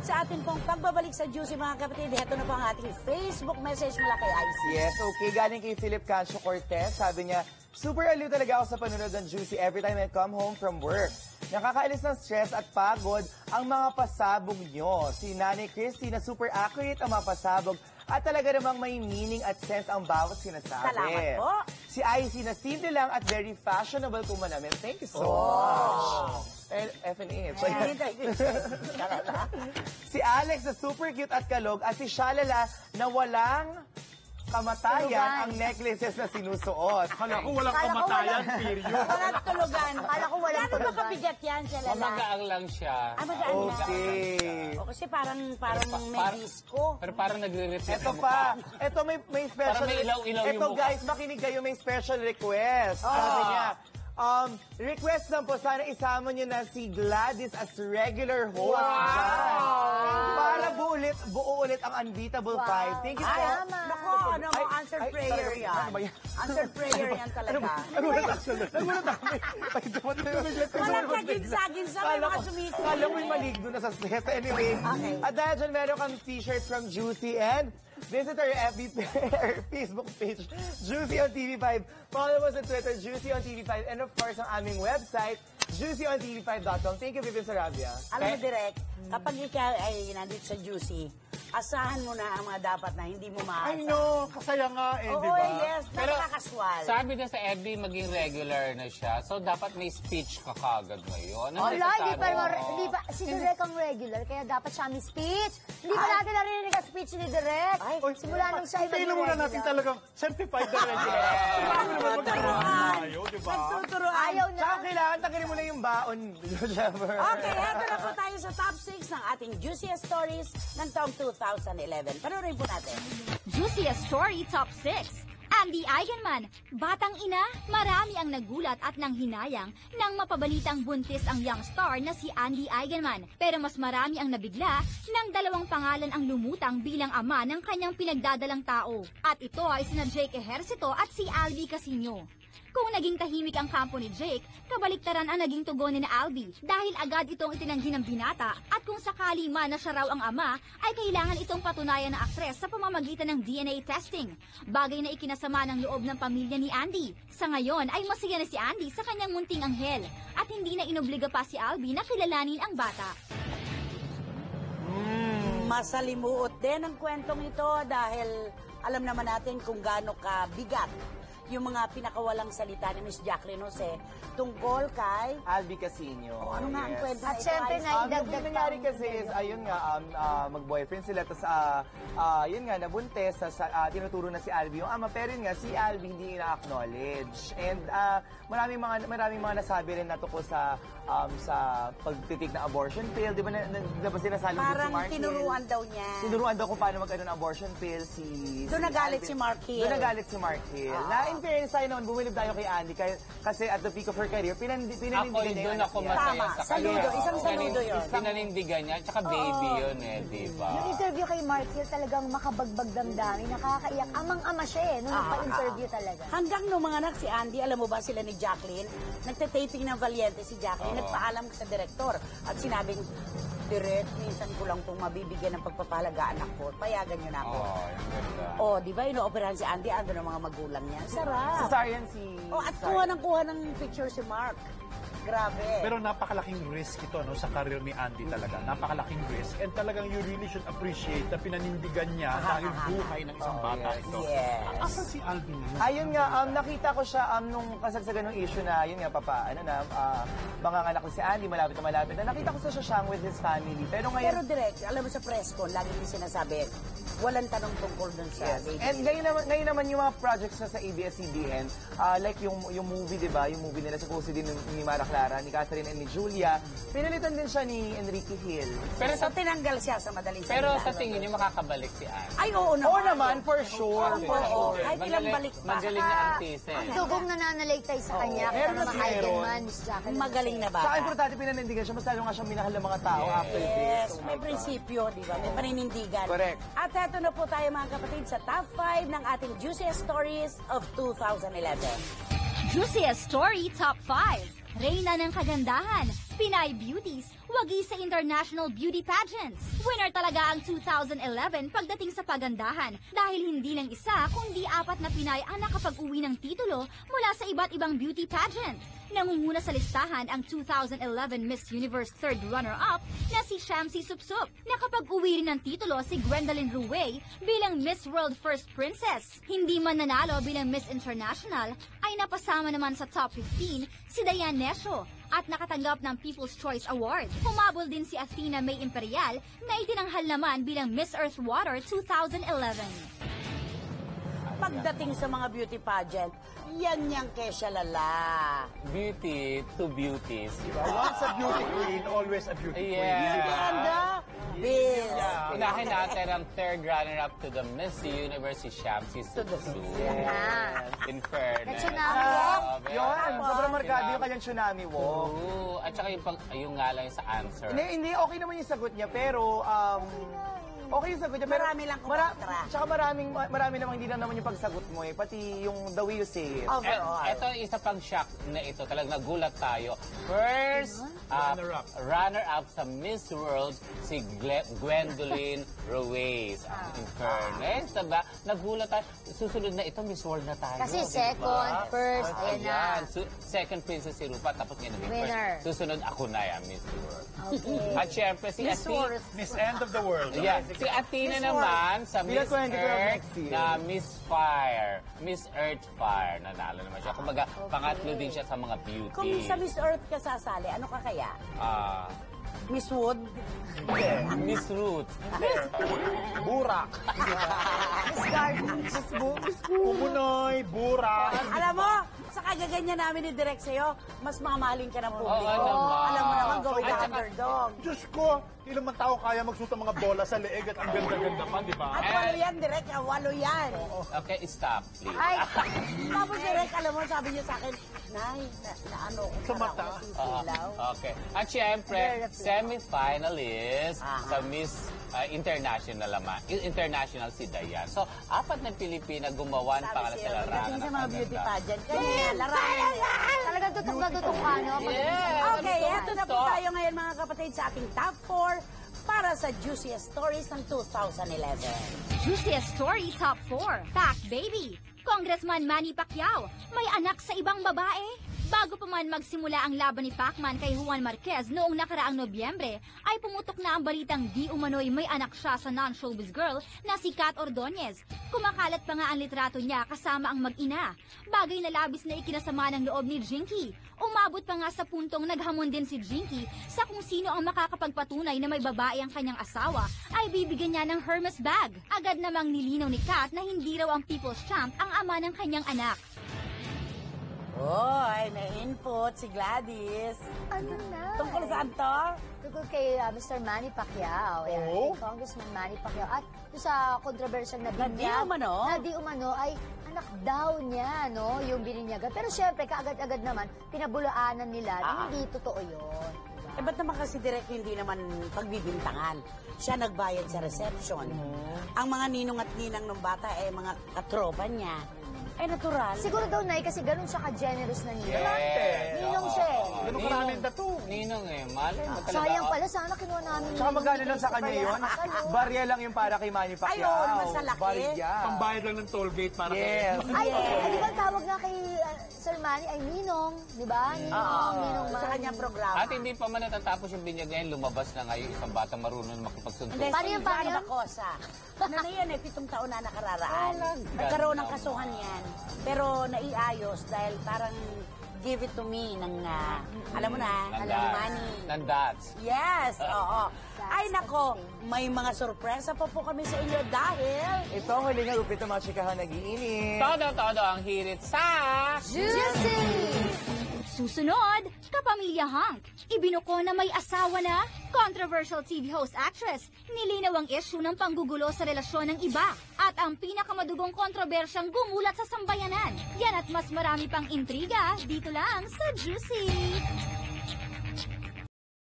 At sa atin pong pagbabalik sa Juicy mga kapatid, ito na po ang ating Facebook message mula kay IC. Yes, okay. Galing kay Philip Cancio Cortez. Sabi niya, super aliw talaga ako sa panonood ng Juicy every time I come home from work. Nakakaalis ng stress at pagod ang mga pasabog nyo. Si Nanay Christy na super accurate ang mga pasabog at talaga namang may meaning at sense ang bawat sinasabi. Salamat po. Si IC na simple lang at very fashionable kumanamin. Thank you so much. FNA. Si Alex na super cute at kalog at si Shalala na walang kamatayan ang necklaces na sinusuot. Kala ko walang kamatayan, period. Walang tulugan. Kala ko walang Gano'n ba tulugan. kabigat yan, Shalala? Mamagaang lang siya. Magaan lang. Okay. O, kasi parang may disco. Pero parang nagre-reflect Ito pa. Ito may special. Parang may ilaw-ilaw yung Ito mukha. guys, makinig kayo, may special request. Sabi niya, request lang po, sana isama niyo na si Gladys as regular host. Wow! Para buo ulit ang Unbeatable 5. Thank you so much. Nako, answered prayer yan. Ano ba yan? Answered prayer yan talaga. Nagulat ako. Walang kagin-sagin sa may mga sumisid. Kala mo'y maligno na sa set. Anyway, Okay. at dahil dyan meron kang t-shirt from Juicy and visit our FB Facebook page, Juicy on TV5. Follow us on Twitter, Juicy on TV5. And of course, ang aming website, juicyontv5.com. Thank you, Vivian Sarabia. Alam mo, Direk, kapag ikaw ay nandito sa Juicy, asahan mo na ang mga dapat na hindi mo maasa. I know, kasaya nga eh, Oo, di ba? yes, Pero nakakaswal. sabi na sa FB, maging regular na siya. So, dapat may speech ka kagad ngayon. Ano Wala, masasabi di mo? ba, si Direk ang regular, kaya dapat siya may speech. Hindi ba natin narinig ang speech ni Direk? Oy, Simula nung siya ay Tingnan muna natin talagang certified na regular. Marami naman magkakaroon tayo, di ba? Nagtuturoan. Ayaw na. Tsaka kailangan tanggalin mo na yung baon. Okay, eto na po tayo sa top 6 ng ating Juiciest Stories ng taong 2011. Panoorin po natin. Juiciest Story Top 6. Andy Eigenman, batang ina, marami ang nagulat at nanghinayang nang mapabalitang buntis ang young star na si Andy Eigenman. Pero mas marami ang nabigla nang dalawang pangalan ang lumutang bilang ama ng kanyang pinagdadalang tao. At ito ay sina Jake Ejercito at si Albi Casino. Kung naging tahimik ang kampo ni Jake, kabaliktaran ang naging tugon ni Albi dahil agad itong itinanggi ng binata at kung sakali man na siya raw ang ama, ay kailangan itong patunayan ng aktres sa pamamagitan ng DNA testing. Bagay na ikinasama ng loob ng pamilya ni Andy. Sa ngayon ay masaya na si Andy sa kanyang munting anghel at hindi na inobliga pa si Albi na kilalanin ang bata. Masalimuot din ang kwentong ito dahil alam naman natin kung gaano kabigat yung mga pinakawalang salita ni Miss Jacqueline Jose tungkol kay... Albi Casino. Ano nga ang kwento At na ito? syempre, Ay, naidagdag Yung nangyari kasi is, ayun nga, mag-boyfriend sila, tapos, yun nga, nabuntes, tinuturo na si Albi yung ama, pero yun nga, si Albi hindi na-acknowledge. And maraming mga nasabi rin na tungkol sa pagtitik na abortion pill, di ba sinasabi si parang Mark Hill? tinuruan daw niya. Tinuruan daw kung paano mag-ano ng abortion pill Doon nagalit si Mark Hill. Doon nagalit si Mark Hill. Na in fairness tayo noon, bumilib tayo kay Andy kasi at the peak of her career, pinanindigan Ako, niya doon ako niya. masaya Tama, sa saludo, kanya. isang saludo yun. Pinanindigan niya, tsaka baby yun eh, di ba? Yung interview kay Mark Hill talagang makabagbag damdamin, nakakaiyak. Amang-ama siya eh, nung nagpa-interview talaga. Hanggang nung mga anak si Andy, alam mo ba sila ni Jacqueline, nagte-taping ng Valiente si Jacqueline, nagpaalam sa direktor at sinabing, Direk, minsan ko lang itong mabibigyan ng pagpapahalaga anak ko, payagan niyo na ako. Yung ganda. Oh, di ba, inooperahan si Andy, ando ng mga magulang niya. Sarap. Cesarean si... Oh, at kuha ng picture si Mark. Grabe. Pero napakalaking risk ito no, sa career ni Andy talaga. Napakalaking risk. And talagang you really should appreciate na pinanindigan niya dahil buhay ng isang bata ito. Yes. Asan si Alvin yun? Ayun nga, nakita ko siya nung kasagsagan ng issue na, yun nga, manganganak ko si Andy, malapit na. Nakita ko siya siyang with his family. Pero Pero ngayon, direct, alam mo sa press con, lagi yung sinasabi, walang tanong tungkol dun sa baby. and ngayon naman yung mga projects na sa ABS-CBN, like yung movie, di ba? Yung movie nila, supposedly ni Mara Clara, ni Catherine and ni Julia, pinalitan din siya ni Enrique Hill. Pero So, tinanggal siya sa madaling salita. Pero sa tingin niyo makakabalik si Anne? Ay, oo naman. Oo naman, for sure. Oo, kahit ilang balik pa. Magaling na artista eh. Dugong nananaligtay sa kanya, kaya meron naman na si Eigenman, Miss Jacqueline. Magaling na ba? Saka importante pinanindigan siya, mas lalo nga siyang minahal ng mga tao after this. Yes, Oh my may God. prinsipyo, di ba? May paninindigan. Correct. At eto na po tayo mga kapatid sa top 5 ng ating Juiciest Stories of 2011. Juiciest Story Top 5. Reyna ng kagandahan, Pinay Beauties, wagi sa international beauty pageants. Winner talaga ang 2011 pagdating sa pagandahan dahil hindi lang isa kundi 4 na Pinay ang nakapag-uwi ng titulo mula sa iba't ibang beauty pageant. Nangunguna sa listahan ang 2011 Miss Universe third runner-up na si Shamsi Supsup. Nakapag-uwi rin ng titulo si Gwendolyn Ruway bilang Miss World First Princess. Hindi man nanalo bilang Miss International, ay napasama naman sa top 15 si Diane Nesho at nakatanggap ng People's Choice Award. Humabol din si Athena May Imperial na itinanghal naman bilang Miss Earth Water 2011. Pagdating sa mga beauty pageant, yan yung Kesha Lala. Beauty to beauties. Once a beauty queen, always a beauty queen. Yeah. Ganda. Biz. Unahin natin ang third runner-up to the Miss Universe, si Shamsi Supsup. In fairness. Tsunami walk. Yun, sobrang markado yung kanyang tsunami walk. Oo. At saka yung nga lang sa answer. Hindi, okay naman yung sagot niya, pero okay yung sagot niya. Pero Marami lang kumontra. Tsaka marami namang hindi lang naman yung pagsagot mo eh. Pati yung the way you say it. Overall. Ito isa pang shock na ito. Talagang nagulat tayo. First runner-up sa Miss World, si Gwendolyn Ruiz. In fairness, diba? Nagulat tayo. Susunod na ito, Miss World na tayo. Kasi diba? second, first, ayan na. Second princess si Rupa, tapos ngayon naging Winner. first. Susunod ako na yan, Miss World. Okay. At syempre, si Miss Athena. World. Miss End of the World. Yeah. Si Athena Miss naman sa Bilang Miss 2012 Earth next year. na Miss Fire. Miss Earth Fire. Nanalo naman siya. Kumbaga, pangatlo din siya sa mga beauty. Kung sa Miss Earth ka sasali, ano ka kaya? Ah, Miss Wood? Miss Ruth. Burak. Miss Garden. Pumunoy, burak. Alam mo, sa kagaganyan namin ni Direk sa'yo, mas mamahalin ka ng publiko. Oo naman. Alam mo naman, go with the At saka- underdog. Diyos ko, ilang man tao kaya magsuot ng mga bola sa leeg at ang ganda-ganda pa, di ba? At walo yan, Direk. Walo yan. Okay, stop, please. Ay, Tapos, Direk, alam mo, sabi niyo sa akin, Nay, na ano ko, Sa para mata. ako nasisilaw. Okay. At syempre, semi-finalist sa Miss International naman. International si Dayan. So, 4 na Pilipina gumawa ng Sabi pangalan siya, sa larangan. pagdating sa mga ng beauty ganda. pageant, kanya, larangan. talagang tutok na tutok ka, no? Yes. Okay, eto na po Stop. tayo ngayon mga kapatid sa ating top 4 para sa Juiciest Stories ng 2011. Juiciest Story Top 4, Pac Baby. Congressman Manny Pacquiao, may anak sa ibang babae? Bago pa man magsimula ang laban ni Pacman kay Juan Marquez noong nakaraang Nobyembre, ay pumutok na ang balitang di umano'y may anak siya sa non-showbiz girl na si Kat Ordonez. Kumakalat pa nga ang litrato niya kasama ang mag-ina. Bagay na labis na ikinasama ng loob ni Jinky. Umabot pa nga sa puntong naghamon din si Jinky sa kung sino ang makakapagpatunay na may babae ang kanyang asawa ay bibigyan niya ng Hermes bag. Agad namang nilinaw ni Kat na hindi raw ang People's Champ ang ama ng kanyang anak. Oy, may input si Gladys. Ano na? Tungkol saan to? Tungkol kay Mr. Manny Pacquiao. Ayan, Oh? kay Congressman Manny Pacquiao. At doon sa controversial na Na di binyag. umano? Na di umano ay anak daw niya, no? Yung bininyagan. Pero syempre, kaagad-agad naman, pinabulaanan nila na hindi totoo yun. Eh, ba't naman kasi direct hindi naman pagbibintangan? Siya nagbayad sa reception. Ang mga ninong at ninang ng bata ay mga katropa niya. Ay, natural. Siguro daw, Nay, kasi ganun siya ka-generous na niya. Yes. Ninong siya eh. Ganun karaming dato. Ninong eh. Malay mo talaga. Sayang pala, sana kinuha namin. Tsaka ninong magkano ni lang sa Christopher kanya yun? Yamas, ano? Barya lang yung para kay Manny Pacquiao. Ay, oo, naman sa laki. Barya. Pambayad lang ng toll gate para Yes. Ay, di ba tawag nga kay Sir Manny ay Ninong, di ba? Ninong Sa Manny. kanyang programa. At hindi pa man natatapos yung binyag ngayon, lumabas na ngayon isang batang marunong makipagsuntukan. Hindi, Paano si yan, paano Juan yan? Bacosa. Ano na yan eh, 7 taon na nakararaan. Talaga Nagkaroon ng naman. kasuhan yan. Pero naiayos dahil parang give it to me ng, alam mo na, alam mo money. Nandats. Yes, oo. Ay nako, may mga sorpresa pa po kami sa inyo dahil Ito ang huling upit ng mga chikahan nag-iinit. Todo ang hirit sa... Juicy! Susunod, Kapamilya Hank. Ibinuko na may asawa na. Controversial TV host actress. Nilinaw ang issue ng panggugulo sa relasyon ng iba. At ang pinakamadugong kontrobersyang gumulat sa sambayanan. Yan at mas marami pang intriga dito lang sa Juicy.